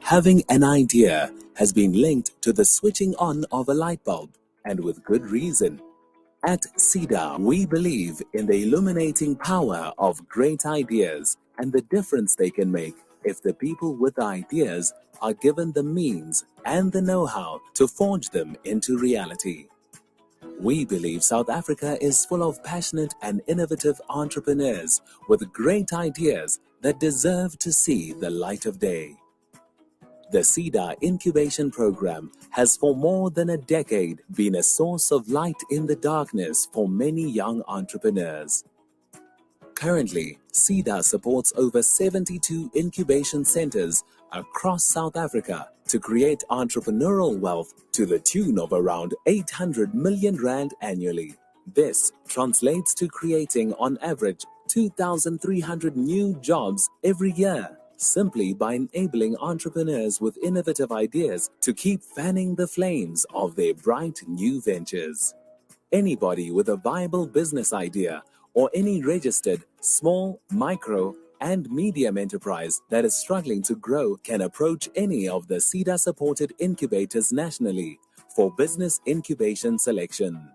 Having an idea has been linked to the switching on of a light bulb, and with good reason. At SEDA, we believe in the illuminating power of great ideas and the difference they can make if the people with ideas are given the means and the know-how to forge them into reality. We believe South Africa is full of passionate and innovative entrepreneurs with great ideas that deserve to see the light of day. The SEDA Incubation Program has for more than a decade been a source of light in the darkness for many young entrepreneurs. Currently, SEDA supports over 72 incubation centers across South Africa to create entrepreneurial wealth to the tune of around 800 million rand annually. This translates to creating on average 2,300 new jobs every year, simply by enabling entrepreneurs with innovative ideas to keep fanning the flames of their bright new ventures. Anybody with a viable business idea or any registered small, micro, and medium enterprise that is struggling to grow can approach any of the SEDA-supported incubators nationally for business incubation selection.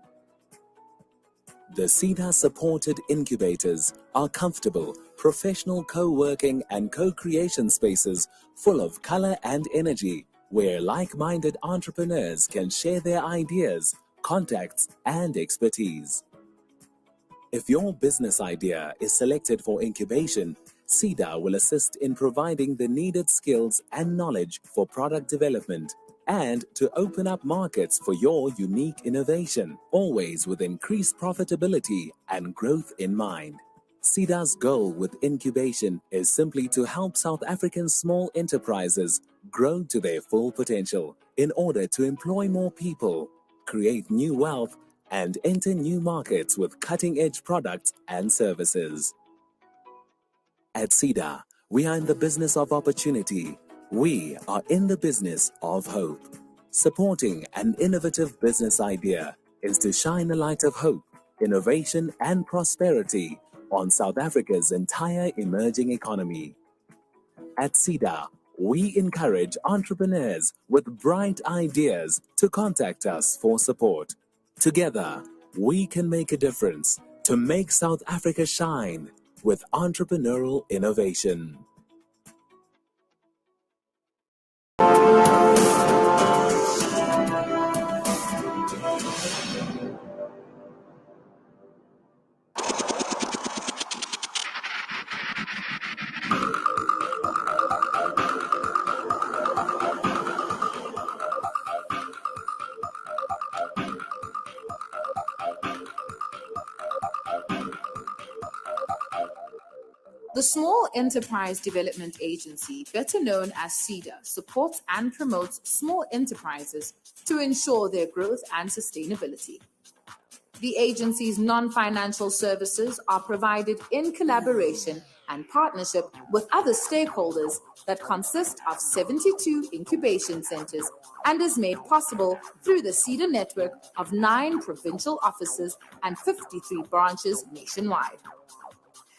The SEDA-supported incubators are comfortable, professional co-working and co-creation spaces full of color and energy, where like-minded entrepreneurs can share their ideas, contacts, and expertise. If your business idea is selected for incubation, SEDA will assist in providing the needed skills and knowledge for product development and to open up markets for your unique innovation, always with increased profitability and growth in mind. SEDA's goal with incubation is simply to help South African small enterprises grow to their full potential in order to employ more people, create new wealth, and enter new markets with cutting-edge products and services. At SEDA, we are in the business of opportunity. We are in the business of hope. Supporting an innovative business idea is to shine a light of hope, innovation, and prosperity on South Africa's entire emerging economy. At SEDA, we encourage entrepreneurs with bright ideas to contact us for support. Together, we can make a difference to make South Africa shine with entrepreneurial innovation. The Small Enterprise Development Agency, better known as SEDA, supports and promotes small enterprises to ensure their growth and sustainability. The agency's non-financial services are provided in collaboration and partnership with other stakeholders that consist of 72 incubation centers and is made possible through the SEDA network of 9 provincial offices and 53 branches nationwide.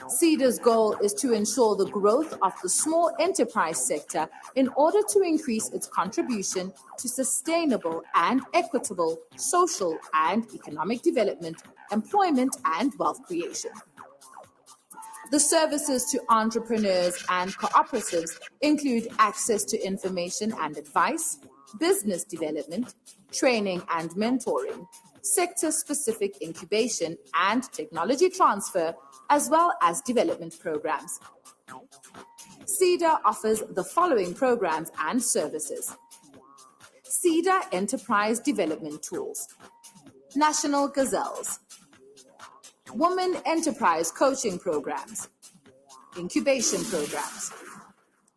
SEDA's goal is to ensure the growth of the small enterprise sector in order to increase its contribution to sustainable and equitable social and economic development, employment, and wealth creation. The services to entrepreneurs and cooperatives include access to information and advice, business development, training and mentoring, sector-specific incubation and technology transfer, as well as development programs. SEDA offers the following programs and services: SEDA Enterprise Development Tools, National Gazelles, Women Enterprise Coaching Programs, Incubation Programs,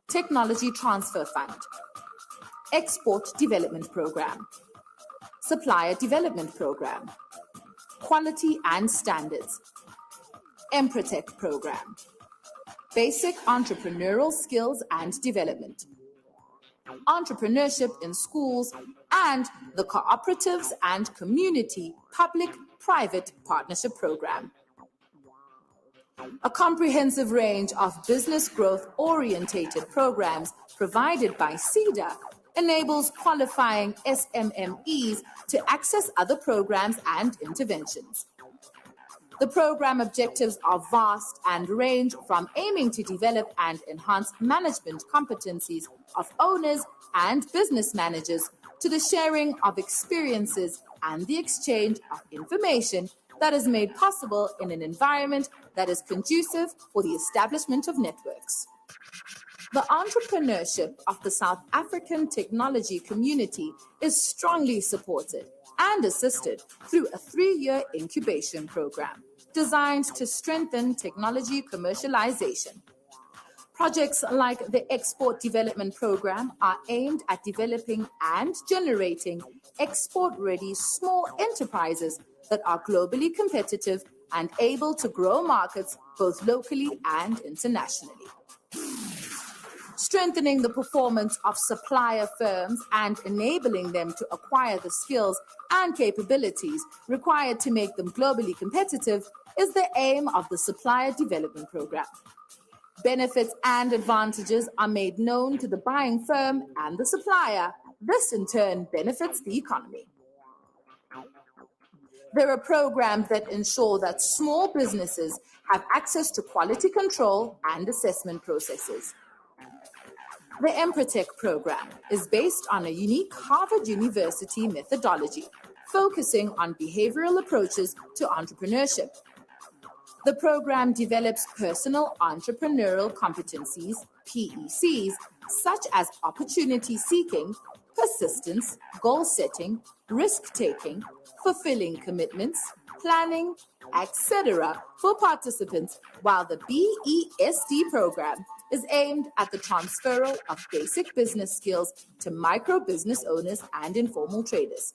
Technology Transfer Fund, Export Development Program, Supplier Development Program, Quality and Standards, Emprotech Program, Basic Entrepreneurial Skills and Development, Entrepreneurship in Schools, and the Cooperatives and Community Public-Private Partnership Program. A comprehensive range of business growth-orientated programs provided by SEDA enables qualifying SMMEs to access other programs and interventions. The program objectives are vast and range from aiming to develop and enhance management competencies of owners and business managers to the sharing of experiences and the exchange of information that is made possible in an environment that is conducive for the establishment of networks. The entrepreneurship of the South African technology community is strongly supported and assisted through a 3-year incubation program designed to strengthen technology commercialization. Projects like the Export Development Program are aimed at developing and generating export-ready small enterprises that are globally competitive and able to grow markets both locally and internationally. Strengthening the performance of supplier firms and enabling them to acquire the skills and capabilities required to make them globally competitive is the aim of the Supplier Development Program. Benefits and advantages are made known to the buying firm and the supplier. This in turn benefits the economy. There are programs that ensure that small businesses have access to quality control and assessment processes. The Empretech program is based on a unique Harvard University methodology, focusing on behavioral approaches to entrepreneurship. The program develops personal entrepreneurial competencies, PECs, such as opportunity seeking, persistence, goal setting, risk taking, fulfilling commitments, planning, etc. for participants, while the BESD program is aimed at the transferal of basic business skills to micro business owners and informal traders.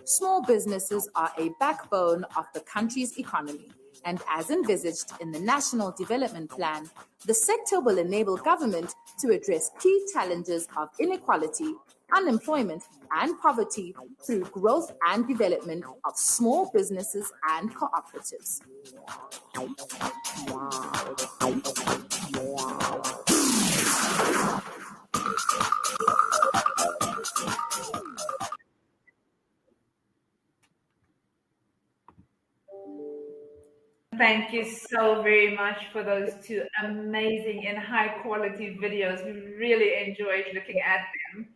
Small businesses are a backbone of the country's economy, and as envisaged in the National Development Plan, the sector will enable government to address key challenges of inequality, unemployment, and poverty through growth and development of small businesses and cooperatives. Thank you so very much for those two amazing and high quality videos. We really enjoyed looking at them.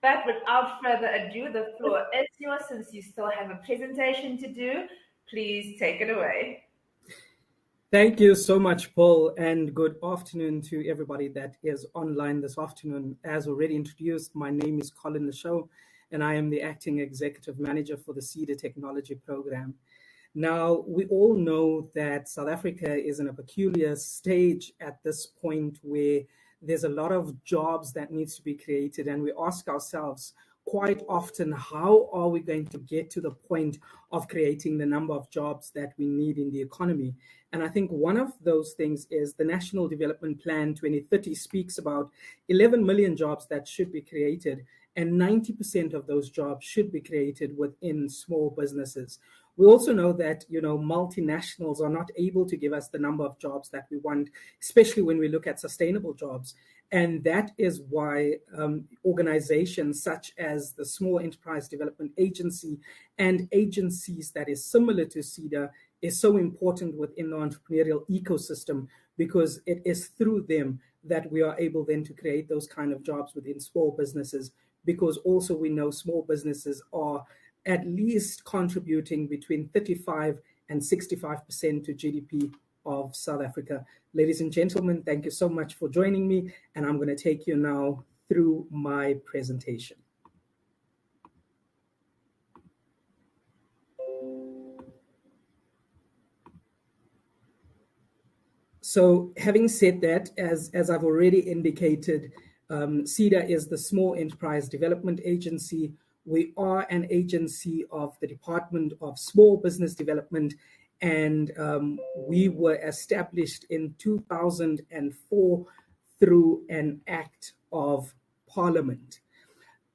But without further ado, the floor is yours since you still have a presentation to do. Please take it away. Thank you so much, Paul, and good afternoon to everybody that is online this afternoon. As already introduced, my name is Colin Leshou, and I am the Acting Executive Manager for the SEDA Technology Program. Now, we all know that South Africa is in a peculiar stage at this point where there's a lot of jobs that needs to be created, and we ask ourselves quite often, how are we going to get to the point of creating the number of jobs that we need in the economy? And I think one of those things is the National Development Plan 2030 speaks about 11 million jobs that should be created, and 90% of those jobs should be created within small businesses. We also know that, multinationals are not able to give us the number of jobs that we want, especially when we look at sustainable jobs. And that is why organizations such as the Small Enterprise Development Agency and agencies that is similar to SEDA is so important within the entrepreneurial ecosystem, because it is through them that we are able then to create those kind of jobs within small businesses, because also we know small businesses are at least contributing between 35 and 65% to GDP of South Africa. Ladies and gentlemen, thank you so much for joining me, and I'm going to take you now through my presentation. So having said that, as I've already indicated, SEDA is the Small Enterprise Development Agency. We are an agency of the Department of Small Business Development, and we were established in 2004 through an act of Parliament.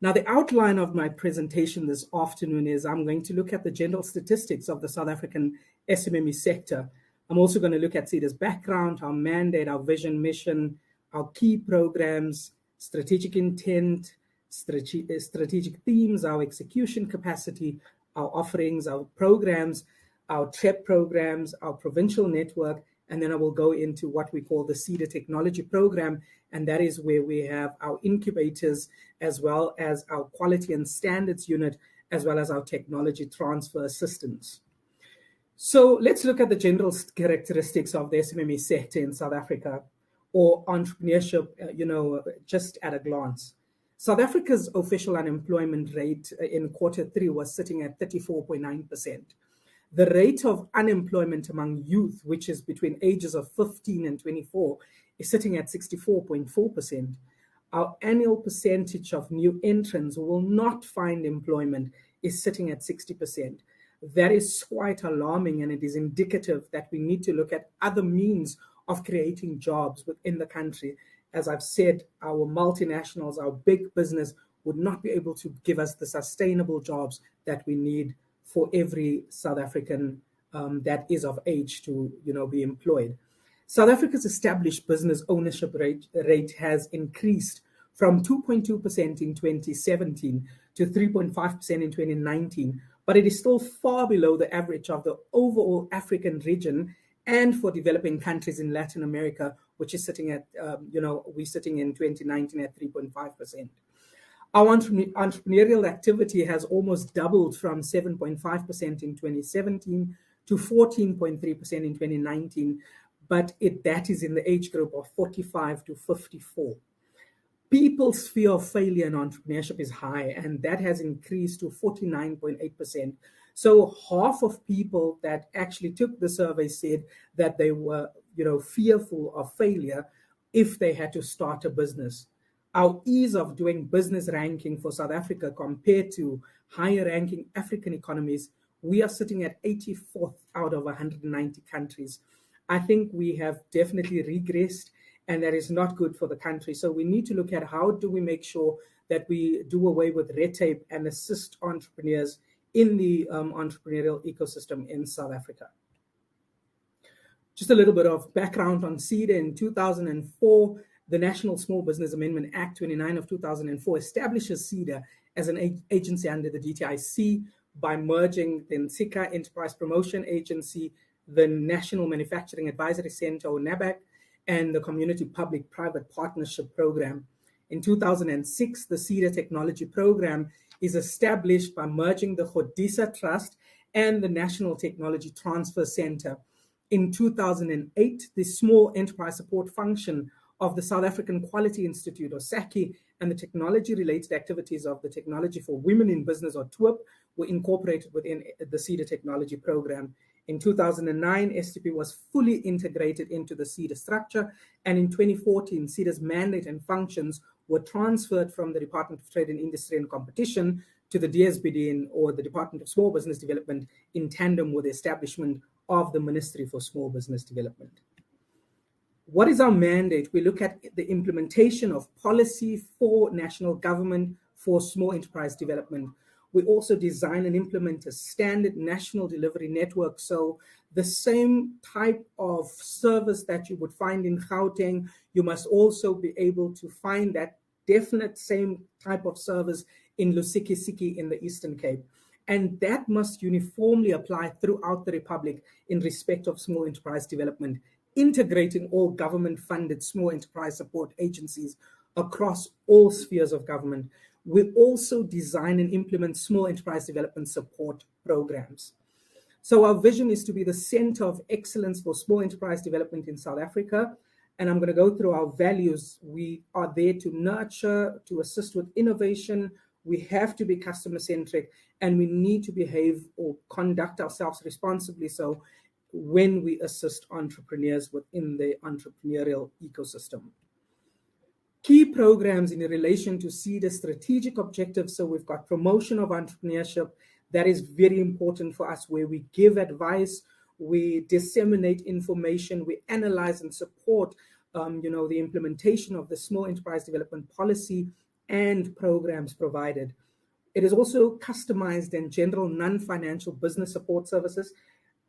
Now, the outline of my presentation this afternoon is I'm going to look at the general statistics of the South African SMME sector. I'm also going to look at SEDA's background, our mandate, our vision, mission, our key programs, strategic intent, strategic themes, our execution capacity, our offerings, our programs, our TREP programs, our provincial network, and then I will go into what we call the SEDA technology program, and that is where we have our incubators as well as our quality and standards unit, as well as our technology transfer assistance. So let's look at the general characteristics of the SMME sector in South Africa, or entrepreneurship, just at a glance. South Africa's official unemployment rate in Q3 was sitting at 34.9%. The rate of unemployment among youth, which is between ages of 15 and 24, is sitting at 64.4%. Our annual percentage of new entrants who will not find employment is sitting at 60%. That is quite alarming, and it is indicative that we need to look at other means of creating jobs within the country. As I've said, our multinationals, our big business would not be able to give us the sustainable jobs that we need for every South African that is of age to be employed. South Africa's established business ownership rate has increased from 2.2% in 2017 to 3.5% in 2019, but it is still far below the average of the overall African region and for developing countries in Latin America, which is sitting at, we're sitting in 2019 at 3.5%. Our entrepreneurial activity has almost doubled from 7.5% in 2017 to 14.3% in 2019, but that is in the age group of 45 to 54. People's fear of failure in entrepreneurship is high, and that has increased to 49.8%. So half of people that actually took the survey said that they were, fearful of failure if they had to start a business. Our ease of doing business ranking for South Africa compared to higher ranking African economies, we are sitting at 84th out of 190 countries. I think we have definitely regressed, and that is not good for the country. So we need to look at how do we make sure that we do away with red tape and assist entrepreneurs in the entrepreneurial ecosystem in South Africa. Just a little bit of background on SEDA. In 2004, the National Small Business Amendment Act 29 of 2004 establishes SEDA as an agency under the DTIC by merging the NSICA Enterprise Promotion Agency, the National Manufacturing Advisory Center, or NABAC, and the Community Public-Private Partnership Program. In 2006, the SEDA Technology Program is established by merging the Godisa Trust and the National Technology Transfer Center. In 2008, the Small Enterprise Support Function of the South African Quality Institute, or SAQI, and the technology-related activities of the Technology for Women in Business, or TWIP, were incorporated within the SEDA Technology Program. In 2009, STP was fully integrated into the SEDA structure, and in 2014, SEDA's mandate and functions were transferred from the Department of Trade and Industry and Competition to the DSBD, or the Department of Small Business Development, in tandem with the establishment of the Ministry for Small Business Development. What is our mandate? We look at the implementation of policy for national government for small enterprise development. We also design and implement a standard national delivery network. So the same type of service that you would find in Gauteng, you must also be able to find that definite same type of service in Lusikisiki in the Eastern Cape. And that must uniformly apply throughout the Republic in respect of small enterprise development, integrating all government-funded small enterprise support agencies across all spheres of government. We also design and implement small enterprise development support programs. So our vision is to be the center of excellence for small enterprise development in South Africa. And I'm going to go through our values. We are there to nurture, to assist with innovation. We have to be customer-centric, and we need to behave or conduct ourselves responsibly so when we assist entrepreneurs within the entrepreneurial ecosystem. Key programs in relation to SEDA strategic objectives. So we've got promotion of entrepreneurship. That is very important for us, where we give advice, we disseminate information, we analyze and support the implementation of the small enterprise development policy and programs provided. It is also customized and general non-financial business support services.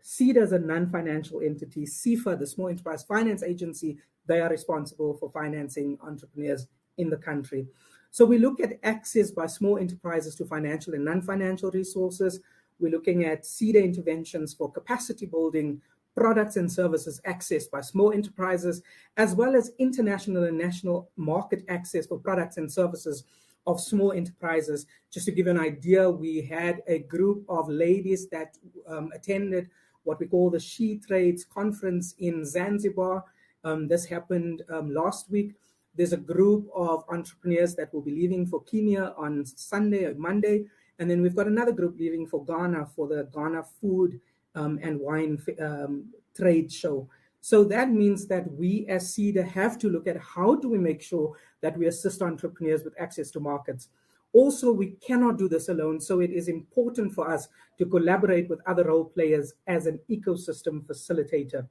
SEDA is a non-financial entity. SEFA, the Small Enterprise Finance Agency, they are responsible for financing entrepreneurs in the country. So we look at access by small enterprises to financial and non-financial resources. We're looking at SEDA interventions for capacity building, products and services accessed by small enterprises, as well as international and national market access for products and services of small enterprises. Just to give you an idea, we had a group of ladies that attended what we call the She Trades Conference in Zanzibar. This happened last week. There's a group of entrepreneurs that will be leaving for Kenya on Sunday or Monday. And then we've got another group leaving for Ghana for the Ghana Food and Wine Trade Show. So that means that we as SEDA have to look at how do we make sure that we assist entrepreneurs with access to markets. Also, we cannot do this alone, so it is important for us to collaborate with other role players as an ecosystem facilitator.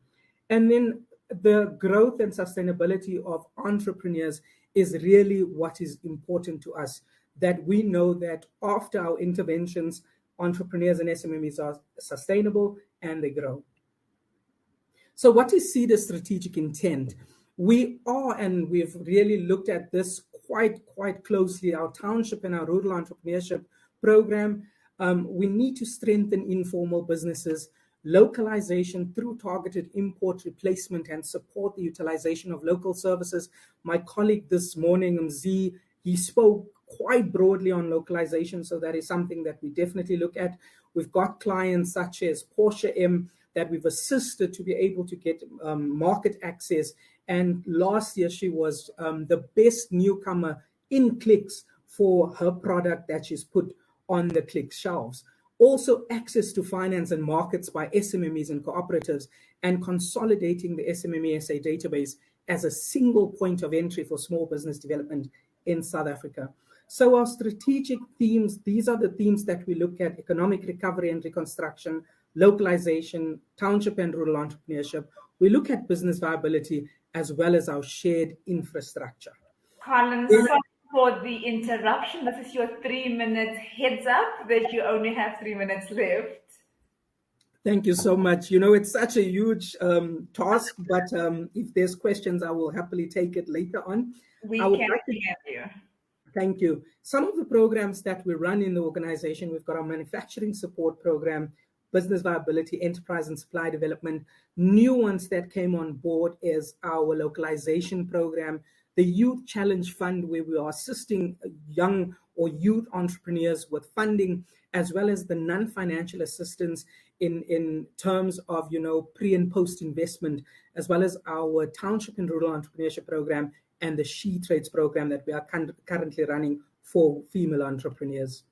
And then the growth and sustainability of entrepreneurs is really what is important to us, that we know that after our interventions, entrepreneurs and SMEs are sustainable and they grow. So what is SEDA's strategic intent? We are, and we've really looked at this quite closely, our township and our rural entrepreneurship program. We need to strengthen informal businesses, localization through targeted import replacement, and support the utilization of local services. My colleague this morning, Mzi, he spoke quite broadly on localization, so that is something that we definitely look at. We've got clients such as Portia M that we've assisted to be able to get market access. And last year, she was the best newcomer in Clicks for her product that she's put on the Clicks shelves. Also, access to finance and markets by SMMEs and cooperatives, and consolidating the SMME SA database as a single point of entry for small business development in South Africa. So our strategic themes, these are the themes that we look at: economic recovery and reconstruction, localization, township and rural entrepreneurship. We look at business viability as well as our shared infrastructure. Colin, sorry for the interruption. This is your 3-minute heads up that you only have 3 minutes left. Thank you so much. You know, it's such a huge task, but if there's questions, I will happily take it later on. We can hear you. Thank you. Some of the programs that we run in the organization, we've got our manufacturing support program, business viability, enterprise and supply development. New ones that came on board is our localization program, the Youth Challenge Fund, where we are assisting young or youth entrepreneurs with funding, as well as the non-financial assistance in terms of, you know, pre and post investment, as well as our township and rural entrepreneurship program and the She Trades program that we are currently running for female entrepreneurs.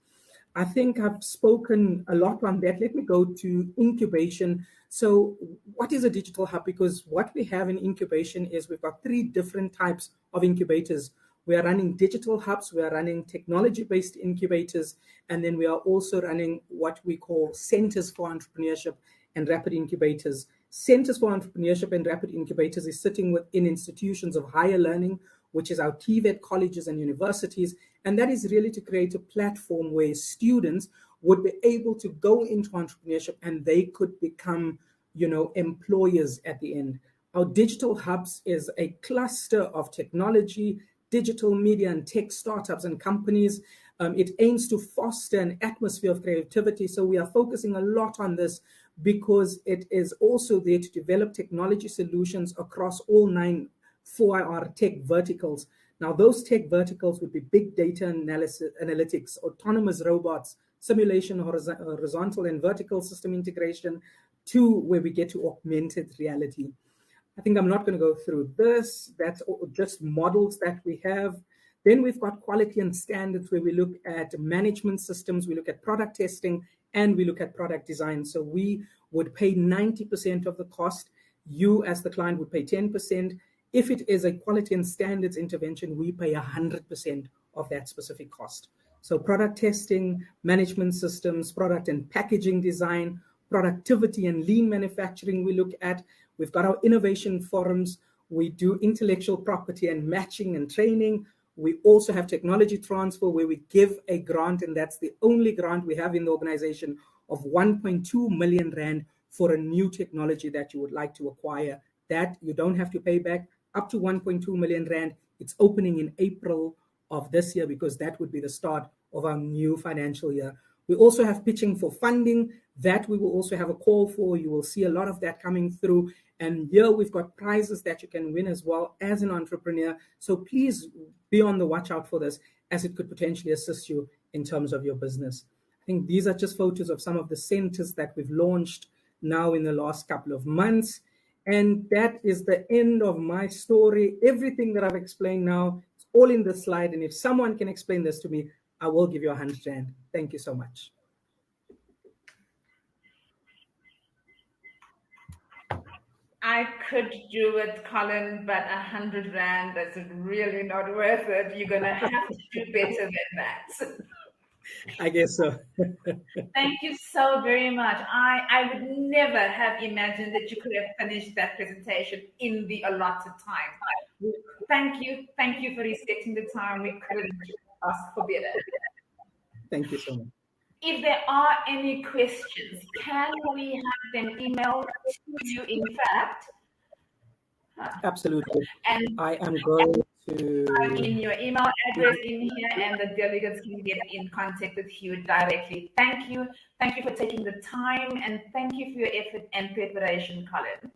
I think I've spoken a lot on that. Let me go to incubation. So what is a digital hub? Because what we have in incubation is we've got 3 different types of incubators. We are running digital hubs, we are running technology-based incubators, and then we are also running what we call centers for entrepreneurship and rapid incubators. Centers for entrepreneurship and rapid incubators is sitting within institutions of higher learning, which is our TVET colleges and universities. And that is really to create a platform where students would be able to go into entrepreneurship and they could become, you know, employers at the end. Our digital hubs is a cluster of technology, digital media and tech startups and companies. It aims to foster an atmosphere of creativity. So we are focusing a lot on this because it is also there to develop technology solutions across all 9 4IR tech verticals. Now, those tech verticals would be big data analytics, autonomous robots, simulation, horizontal and vertical system integration, to where we get to augmented reality. I think I'm not going to go through this. That's just models that we have. Then we've got quality and standards, where we look at management systems, we look at product testing, and we look at product design. So we would pay 90% of the cost. You as the client would pay 10%. If it is a quality and standards intervention, we pay 100% of that specific cost. So product testing, management systems, product and packaging design, productivity and lean manufacturing we look at. We've got our innovation forums. We do intellectual property and matching and training. We also have technology transfer, where we give a grant, and that's the only grant we have in the organization, of 1.2 million rand for a new technology that you would like to acquire, that you don't have to pay back up to 1.2 million rand. It's opening in April of this year because that would be the start of our new financial year. We also have pitching for funding that we will also have a call for. You will see a lot of that coming through. And here we've got prizes that you can win as well as an entrepreneur. So please be on the watch out for this, as it could potentially assist you in terms of your business. I think these are just photos of some of the centers that we've launched now in the last couple of months. And that is the end of my story. Everything that I've explained now, it's all in the slide. And if someone can explain this to me, I will give you 100 rand. Thank you so much. I could do it, Colin, but 100 rand, that's really not worth it. You're going to have to do better than that. I guess so. Thank you so very much. I would never have imagined that you could have finished that presentation in the allotted time. Thank you. Thank you for respecting the time. We couldn't ask for better. Thank you so much. If there are any questions, can we have them emailed to you, in fact? Absolutely. And I am going to type in your email address in here, and the delegates can get in contact with you directly. Thank you. Thank you for taking the time, and thank you for your effort and preparation, Colin.